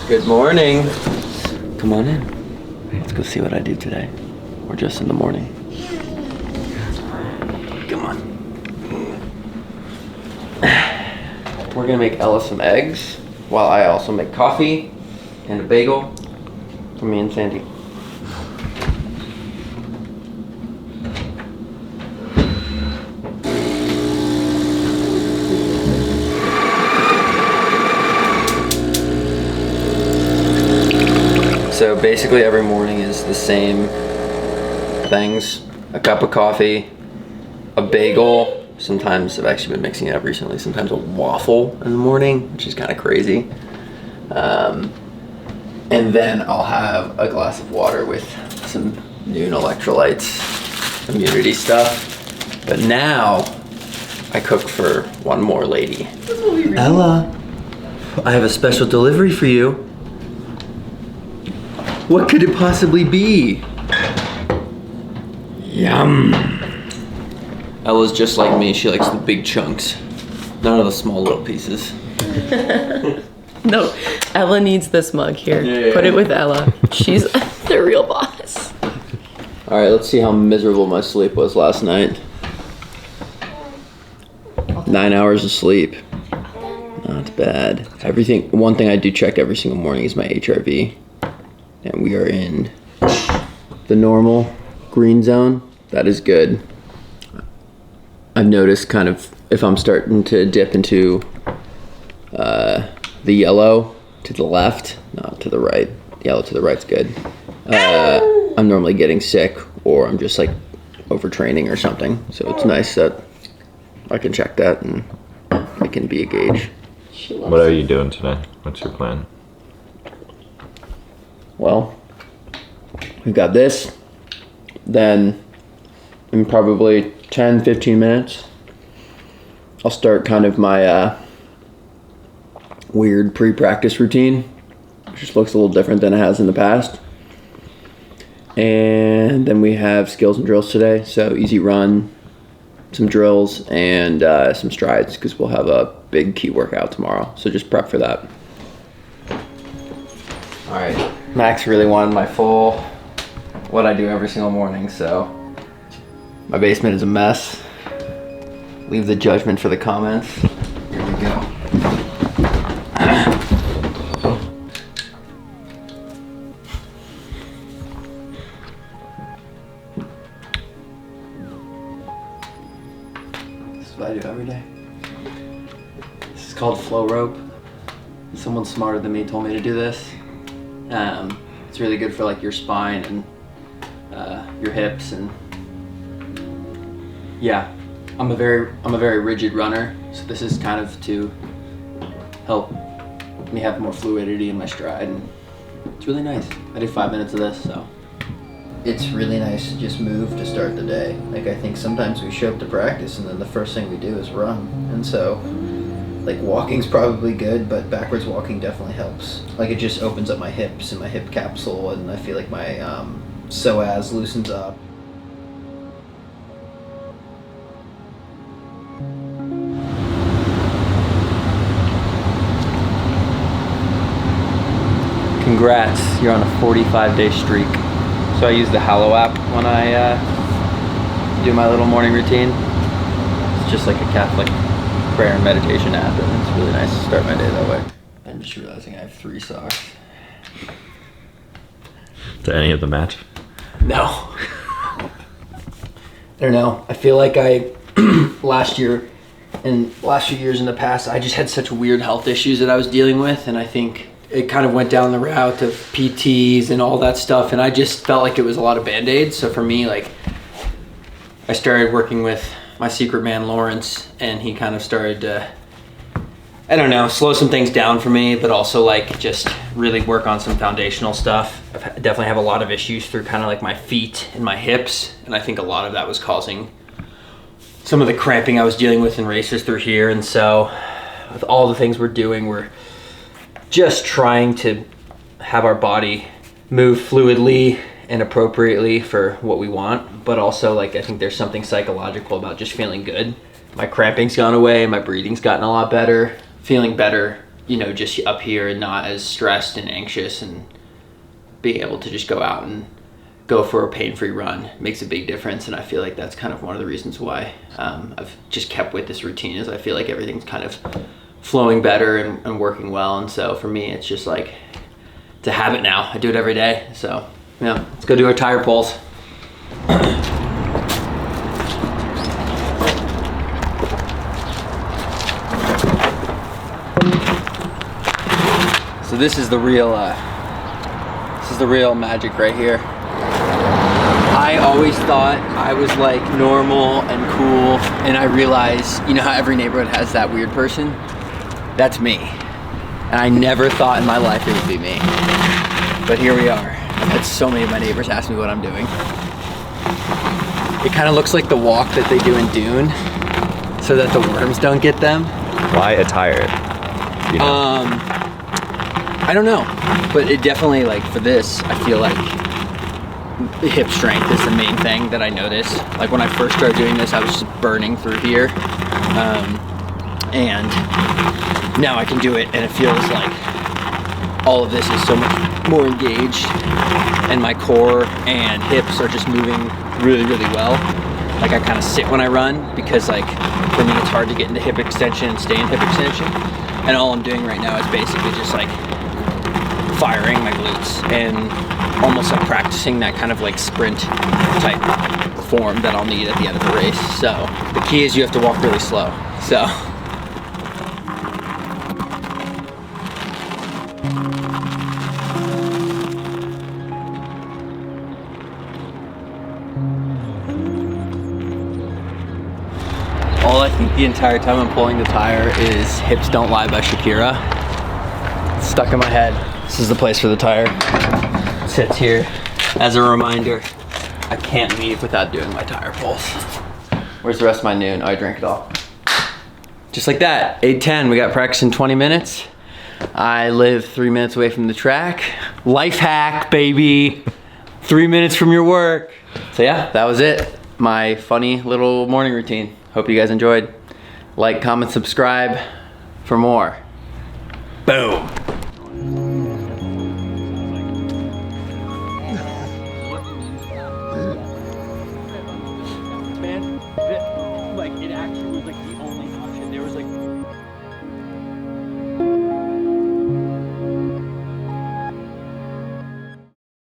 Good morning. Come on in. Let's go see what I do today. We're just in the morning. Come on. We're gonna make Ella some eggs while I also make coffee and a bagel for me and Sandy. So basically every morning is the same things. A cup of coffee, a bagel. Sometimes I've actually been mixing it up recently. Sometimes a waffle in the morning, which is kind of crazy. And then I'll have a glass of water with some Noon electrolytes, immunity stuff. But now I cook for one more lady. Ella, I have a special delivery for you. What could it possibly be? Yum. Ella's just like me. She likes the big chunks, none of the small little pieces. No, Ella needs this mug here. Yeah. Put it with Ella. She's the real boss. All right, let's see how miserable my sleep was last night. 9 hours of sleep. Not bad. One thing I do check every single morning is my HRV. And we are in the normal green zone. That is good. I've noticed kind of if I'm starting to dip into the yellow to the left, not to the right. Yellow to the right's good. I'm normally getting sick or I'm just like overtraining or something. So it's nice that I can check that and it can be a gauge. What are you doing today? What's your plan? Well, we've got this, then in probably 10, 15 minutes, I'll start kind of my weird pre-practice routine, which just looks a little different than it has in the past. And then we have skills and drills today, so easy run, some drills, and some strides, because we'll have a big key workout tomorrow, so just prep for that. All right. Max really wanted my full, what I do every single morning, so my basement is a mess. Leave the judgment for the comments. Here we go. This is what I do every day. This is called flow rope. Someone smarter than me told me to do this. It's really good for like your spine and your hips, and yeah, I'm a very rigid runner, so this is kind of to help me have more fluidity in my stride, and it's really nice. I do 5 minutes of this, so it's really nice to just move to start the day. Like I think sometimes we show up to practice and then the first thing we do is run, and so like walking's probably good, but backwards walking definitely helps. Like it just opens up my hips and my hip capsule, and I feel like my psoas loosens up. Congrats, you're on a 45-day streak. So I use the Hallow app when I do my little morning routine. It's just like a Catholic prayer and meditation app, and it's really nice to start my day that way. I'm just realizing I have 3 socks. Do any of them match? No. I don't know. I feel like last year and last few years in the past, I just had such weird health issues that I was dealing with, and I think it kind of went down the route of PTs and all that stuff, and I just felt like it was a lot of Band-Aids. So for me, like, I started working with my secret man Lawrence, and he kind of started to, I don't know, slow some things down for me, but also like just really work on some foundational stuff. I definitely have a lot of issues through kind of like my feet and my hips, and I think a lot of that was causing some of the cramping I was dealing with in races through here. And so with all the things we're doing, we're just trying to have our body move fluidly and appropriately for what we want, but also like I think there's something psychological about just feeling good. My cramping's gone away, my breathing's gotten a lot better, feeling better you know, just up here and not as stressed and anxious, and being able to just go out and go for a pain-free run makes a big difference. And I feel like that's kind of one of the reasons why I've just kept with this routine, is I feel like everything's kind of flowing better and working well. And so for me, it's just like, it's a habit now. I do it every day. So yeah, let's go do our tire pulls. So this is the real magic right here. I always thought I was like normal and cool, and I realized, you know how every neighborhood has that weird person? That's me. And I never thought in my life it would be me. But here we are. I've had so many of my neighbors ask me what I'm doing. It kind of looks like the walk that they do in Dune, so that the worms don't get them. Why attire? You know? I don't know, but it definitely, like for this, I feel like hip strength is the main thing that I noticed. Like when I first started doing this, I was just burning through here. And now I can do it, and it feels like all of this is so much more engaged, and my core and hips are just moving really, really well. Like I kind of sit when I run, because like for me it's hard to get into hip extension and stay in hip extension. And all I'm doing right now is basically just like firing my glutes and almost like practicing that kind of like sprint type form that I'll need at the end of the race. So the key is you have to walk really slow. So all I think the entire time I'm pulling the tire is Hips Don't Lie by Shakira. It's stuck in my head. This is the place for the tire. It sits here as a reminder. I can't leave without doing my tire pulls. Where's the rest of my noon? Oh, I drank it all. Just like that, 8:10, we got practice in 20 minutes. I live 3 minutes away from the track. Life hack, baby. 3 minutes from your work. So yeah, that was it. My funny little morning routine. Hope you guys enjoyed. Like, comment, subscribe for more. Boom.